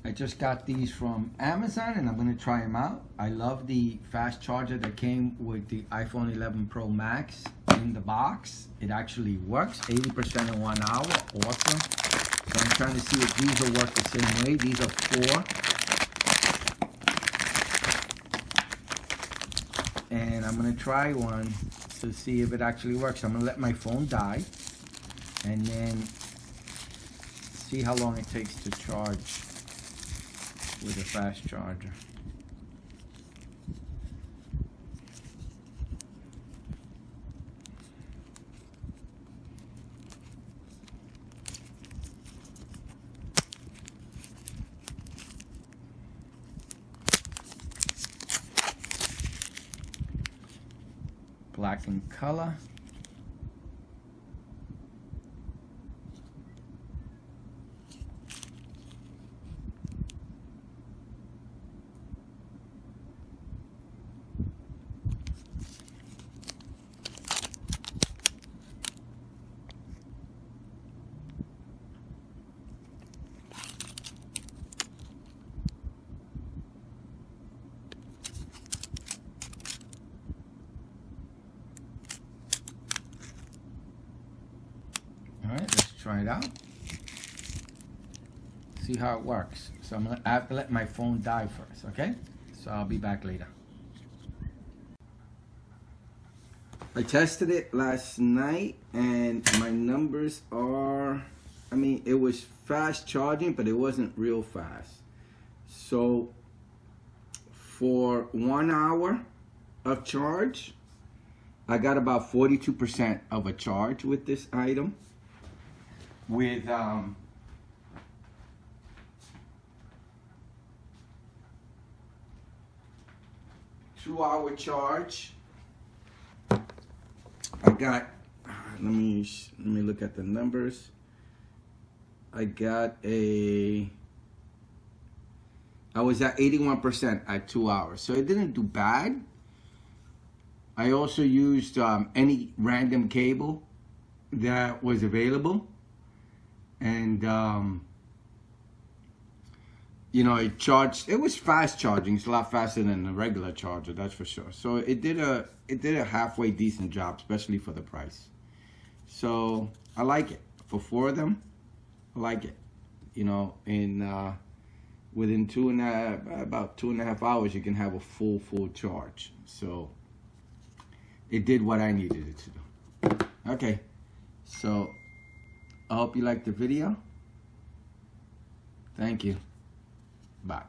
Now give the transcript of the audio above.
I just got these from Amazon and I'm going to try them out. I love the fast charger that came with the iPhone 11 Pro Max in the box. It actually works, 80% in 1 hour, awesome. So I'm trying to see if these will work the same way. These are 4. And I'm going to try one to see if it actually works. I'm going to let my phone die and then see how long it takes to charge with a fast charger. Black in color. All right, let's try it out. See how it works. So I have to let my phone die first, okay? So I'll be back later. I tested it last night and my numbers are, I mean, it was fast charging, but it wasn't real fast. So for 1 hour of charge, I got about 42% of a charge with this item. With 2 hour charge, I got, let me look at the numbers. I was at 81% at 2 hours, so it didn't do bad. I also used any random cable that was available. And you know, it charged. It was fast charging. It's a lot faster than a regular charger, that's for sure. So it did a halfway decent job, especially for the price. So I like it. For 4 of them, I like it. You know, in within about 2.5 hours, you can have a full charge. So it did what I needed it to do. Okay, so I hope you liked the video. Thank you. Bye.